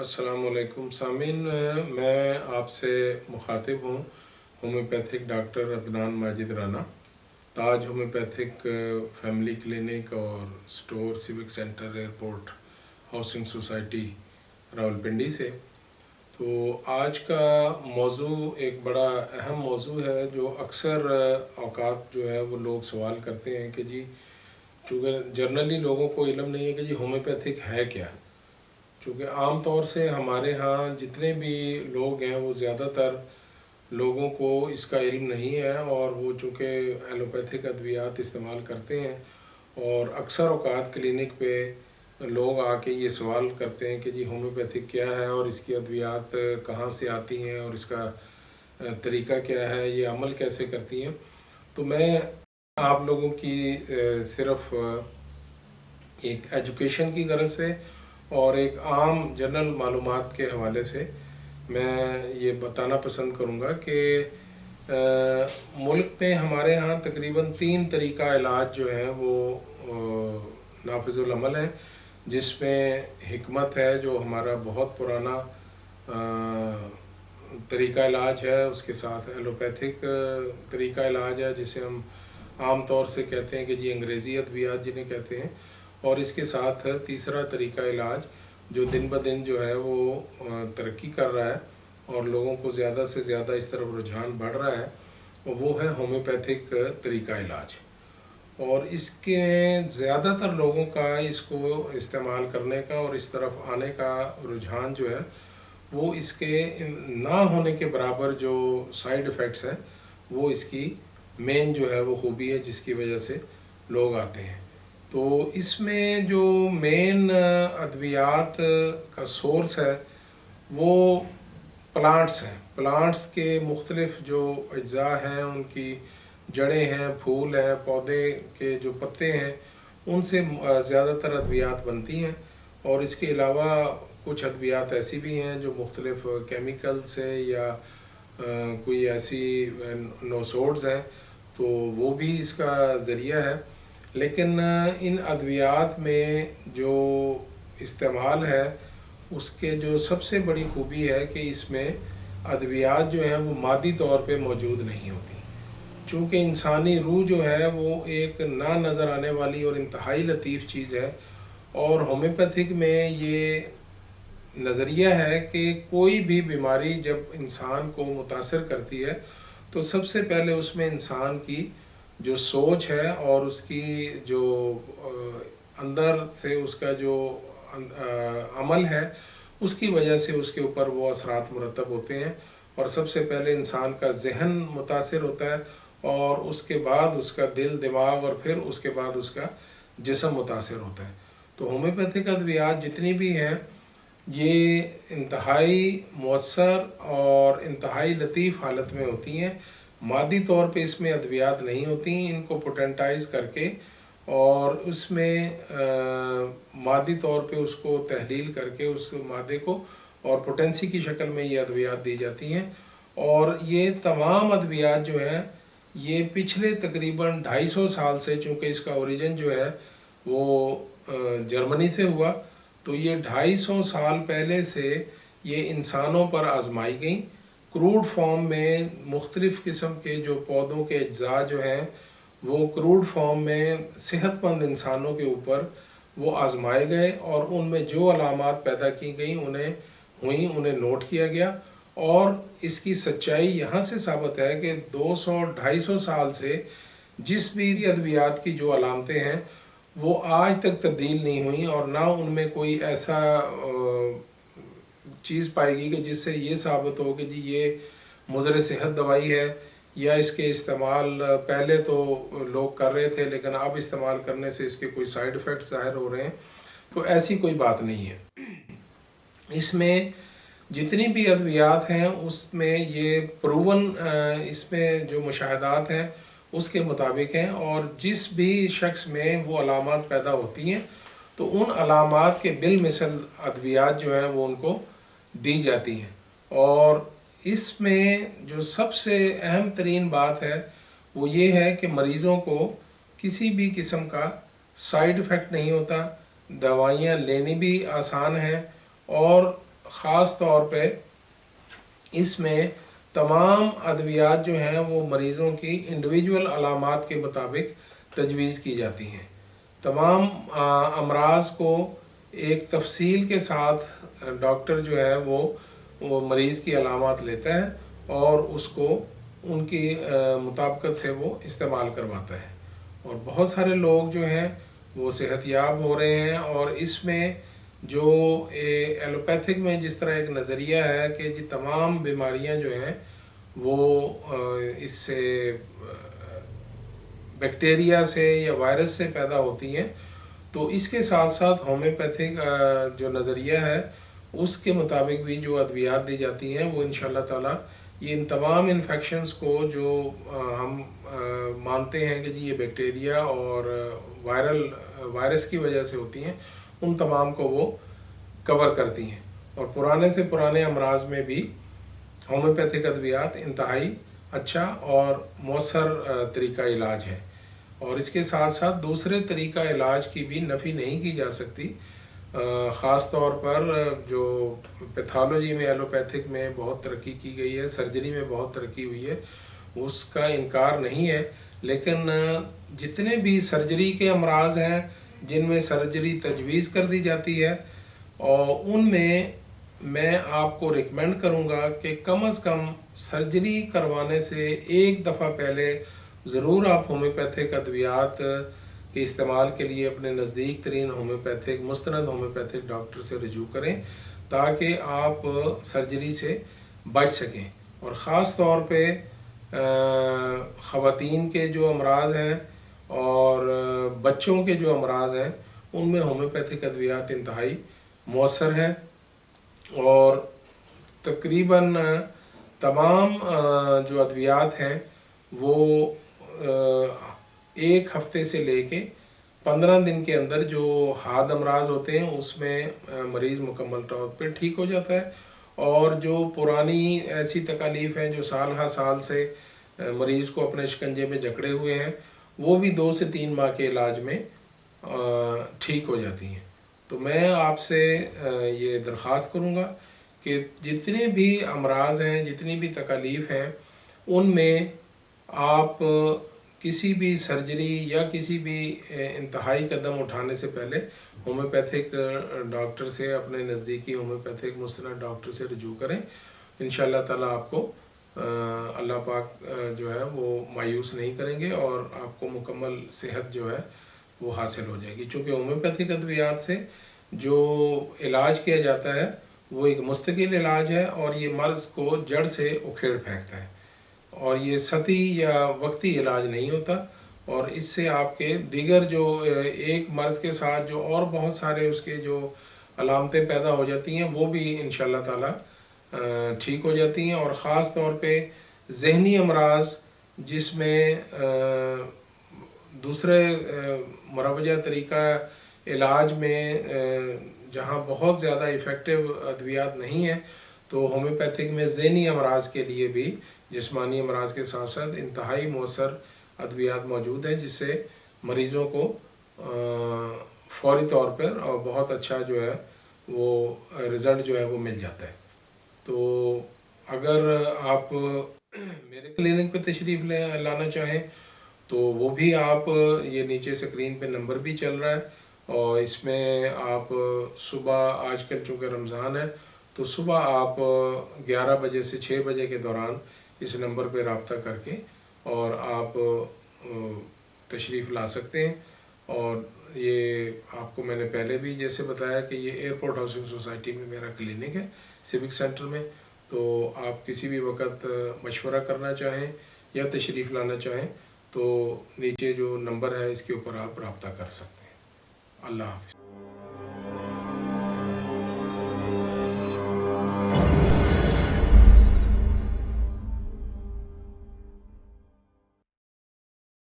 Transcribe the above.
अस्सलाम वालेकुम सामीन, मैं आपसे मुखातिब हूँ होम्योपैथिक डॉक्टर अदनान माजिद राना, ताज होम्योपैथिक फैमिली क्लिनिक और store civic centre airport housing society Rawalpindi से। तो आज का मौजू एक बड़ा अहम मौजू है जो अक्सर औकात जो है वो लोग सवाल करते हैं कि जी, चूँकि जनरली लोगों को इल्म नहीं है कि जी होम्योपैथिक है क्या। चूँकि आम तौर से हमारे यहाँ जितने भी लोग हैं वो ज़्यादातर लोगों को इसका इल्म नहीं है और वो चूँकि एलोपैथिक अद्वियात इस्तेमाल करते हैं, और अक्सर औकात क्लिनिक पे लोग आके ये सवाल करते हैं कि जी होम्योपैथिक क्या है और इसकी अद्वियात कहाँ से आती हैं और इसका तरीका क्या है, ये अमल कैसे करती हैं। तो मैं आप लोगों की सिर्फ एक एजुकेशन की गरज से और एक आम जनरल मालूमात के हवाले से मैं ये बताना पसंद करूँगा कि मुल्क में हमारे यहाँ तकरीबन 3 तरीका इलाज जो है वो नाफिजुल अमल है, जिसमें हिकमत है जो हमारा बहुत पुराना तरीका इलाज है, उसके साथ एलोपैथिक तरीका इलाज है जिसे हम आम तौर से कहते हैं कि जी अंग्रेज़ी अद्वियात जिन्हें कहते हैं, और इसके साथ तीसरा तरीका इलाज जो दिन ब दिन जो है वो तरक्की कर रहा है और लोगों को ज़्यादा से ज़्यादा इस तरफ रुझान बढ़ रहा है, वो है होम्योपैथिक तरीका इलाज। और इसके ज़्यादातर लोगों का इसको इस्तेमाल करने का और इस तरफ आने का रुझान जो है वो इसके ना होने के बराबर जो साइड इफ़ेक्ट्स हैं वो इसकी मेन जो है वो खूबी है जिसकी वजह से लोग आते हैं। तो इसमें जो मेन अद्वियात का सोर्स है वो प्लांट्स हैं। प्लांट्स के मुख्तलिफ जो अज्जा हैं, उनकी जड़ें हैं, फूल हैं, पौधे के जो पत्ते हैं, उनसे ज़्यादातर अद्वियात बनती हैं। और इसके अलावा कुछ अद्वियात ऐसी भी हैं जो मुख्तलिफ केमिकल से या कोई ऐसी नोसोड्स हैं, तो वो भी इसका ज़रिया है। लेकिन इन अद्वियात में जो इस्तेमाल है उसके जो सबसे बड़ी खूबी है कि इसमें अद्वियात जो हैं वो मादी तौर पे मौजूद नहीं होती। चूँकि इंसानी रूह जो है वो एक ना नज़र आने वाली और इंतहाई लतीफ़ चीज़ है, और होम्योपैथिक में ये नज़रिया है कि कोई भी बीमारी जब इंसान को मुतासर करती है तो सबसे पहले उसमें इंसान की जो सोच है और उसकी जो अंदर से उसका जो अमल है उसकी वजह से उसके ऊपर वो असरात मुरतब होते हैं। और सबसे पहले इंसान का जहन मुतासर होता है और उसके बाद उसका दिल, दिमाग और फिर उसके बाद उसका जिस्म मुतासर होता है। तो होम्योपैथिक अद्वियात जितनी भी हैं ये इंतहाई मौसर और इंतहाई लतीफ़ हालत में होती हैं। मादी तौर पे इसमें अद्वियात नहीं होती, इनको पोटेंटाइज करके और उसमें मादी तौर पे उसको तहलील करके उस मादे को और पोटेंसी की शक्ल में ये अद्वियात दी जाती हैं। और ये तमाम अद्वियात जो हैं ये पिछले तकरीबन 250 साल से, चूँकि इसका ओरिजिन जो है वो जर्मनी से हुआ, तो ये 250 साल पहले से ये इंसानों पर आजमाई गई। क्रूड फॉर्म में मुख्तलिफ़ किस्म के जो पौधों के अज्जा जो हैं वो क्रूड फॉर्म में सेहतमंद इंसानों के ऊपर वो आजमाए गए और उनमें जो अलामात पैदा की गई उन्हें नोट किया गया। और इसकी सच्चाई यहाँ से साबित है कि 200-250 साल से जिस भी अद्वियात की जो अलामतें हैं वो आज तक तब्दील नहीं हुई, और ना उनमें कोई ऐसा चीज़ पाएगी कि जिससे ये साबित हो कि जी ये मुज़र सेहत दवाई है, या इसके इस्तेमाल पहले तो लोग कर रहे थे लेकिन अब इस्तेमाल करने से इसके कोई साइड इफ़ेक्ट्स ज़ाहिर हो रहे हैं। तो ऐसी कोई बात नहीं है। इसमें जितनी भी अद्वियात हैं उसमें ये प्रूवन इसमें जो मुशाहदात हैं उसके मुताबिक हैं, और जिस भी शख्स में वो अलामात पैदा होती हैं तो उन अलामात के बिलमिसल अद्वियात जो हैं वो उनको दी जाती हैं। और इसमें जो सबसे अहम तरीन बात है वो ये है कि मरीज़ों को किसी भी किस्म का साइड इफ़ेक्ट नहीं होता, दवाइयाँ लेनी भी आसान हैं, और ख़ास तौर पे इसमें तमाम अद्वियात जो हैं वो मरीज़ों की इंडिविजुअल अलामात के मुताबिक तजवीज़ की जाती हैं। तमाम अमराज को एक तफसील के साथ डॉक्टर जो है वो मरीज़ की अलामात लेता है और उसको उनकी मुताबिकत से वो इस्तेमाल करवाता है। और बहुत सारे लोग जो हैं वो सेहतयाब हो रहे हैं। और इसमें जो एलोपैथिक में जिस तरह एक नज़रिया है कि जी तमाम बीमारियां जो हैं वो इससे बैक्टीरिया से या वायरस से पैदा होती हैं, तो इसके साथ साथ होम्योपैथिक जो नज़रिया है उसके मुताबिक भी जो अद्वियात दी जाती हैं वो इंशाअल्लाह ताला ये इन तमाम इन्फेक्शंस को जो हम मानते हैं कि जी ये बैक्टीरिया और वायरस की वजह से होती हैं, उन तमाम को वो कवर करती हैं। और पुराने से पुराने अमराज में भी होम्योपैथिक अद्वियात इंतहाई अच्छा और मौसर तरीका इलाज है। और इसके साथ साथ दूसरे तरीका इलाज की भी नफ़ी नहीं की जा सकती। ख़ास तौर पर जो पैथोलॉजी में एलोपैथिक में बहुत तरक्की की गई है, सर्जरी में बहुत तरक्की हुई है, उसका इनकार नहीं है। लेकिन जितने भी सर्जरी के अमराज हैं जिनमें सर्जरी तजवीज़ कर दी जाती है, और उनमें मैं आपको रिकमेंड करूँगा कि कम अज़ कम सर्जरी करवाने से एक दफ़ा पहले ज़रूर आप होम्योपैथिक अद्वियात के इस्तेमाल के लिए अपने नज़दीक तरीन होम्योपैथिक मुस्तनद होम्योपैथिक डॉक्टर से रजू करें ताकि आप सर्जरी से बच सकें। और ख़ास तौर पे ख़वातीन के जो अमराज हैं और बच्चों के जो अमराज हैं उनमें होम्योपैथिक अद्वियात इंतहाई मौसर हैं। और तकरीबन तमाम जो अद्वियात हैं वो एक हफ़्ते से लेके 15 दिन के अंदर जो हाद अमराज होते हैं उसमें मरीज़ मुकम्मल तौर पर ठीक हो जाता है। और जो पुरानी ऐसी तकालीफ़ हैं जो साल हर साल से मरीज़ को अपने शिकंजे में जकड़े हुए हैं, वो भी 2 से 3 माह के इलाज में ठीक हो जाती हैं। तो मैं आपसे ये दरख्वास्त करूँगा कि जितने भी अमराज हैं, जितनी भी तकालीफ़ हैं, उनमें आप किसी भी सर्जरी या किसी भी इंतहाई कदम उठाने से पहले होम्योपैथिक डॉक्टर से, अपने नज़दीकी होम्योपैथिक मुस्तनद डॉक्टर से रजू करें। इंशाअल्लाह ताला आपको अल्लाह पाक जो है वो मायूस नहीं करेंगे और आपको मुकम्मल सेहत जो है वो हासिल हो जाएगी। चूँकि होम्योपैथिक अद्वियात से जो इलाज किया जाता है वो एक मुस्तकिल इलाज है और ये मर्ज़ को जड़ से उखेड़ फेंकता है और ये सती या वक्ती इलाज नहीं होता। और इससे आपके दीगर जो एक मर्ज़ के साथ जो और बहुत सारे उसके जो अलामतें पैदा हो जाती हैं वो भी इंशाअल्लाह ताला ठीक हो जाती हैं। और ख़ास तौर पे ज़हनी अमराज जिसमें दूसरे मुरवजा तरीका इलाज में जहाँ बहुत ज़्यादा इफ़ेक्टिव अद्वियात नहीं है, तो होम्योपैथिक में ज़हनी अमराज के लिए भी जिस्मानी अमराज के साथ साथ इंतहाई मौसर अद्वियात मौजूद हैं जिससे मरीज़ों को फ़ौरी तौर पर और बहुत अच्छा जो है वो रिज़ल्ट जो है वो मिल जाता है। तो अगर आप मेरे क्लिनिक पे तशरीफ़ लाना चाहें तो वो भी आप, ये नीचे स्क्रीन पे नंबर भी चल रहा है और इसमें आप सुबह, आजकल चूँकि रमज़ान है तो सुबह आप 11 बजे से 6 बजे के दौरान इस नंबर पे रब्ता करके और आप तशरीफ़ ला सकते हैं। और ये आपको मैंने पहले भी जैसे बताया कि ये एयरपोर्ट हाउसिंग सोसाइटी में मेरा क्लिनिक है सिविक सेंटर में, तो आप किसी भी वक्त मशवरा करना चाहें या तशरीफ़ लाना चाहें तो नीचे जो नंबर है इसके ऊपर आप रब्ता कर सकते हैं। अल्लाह हाफ़िज़।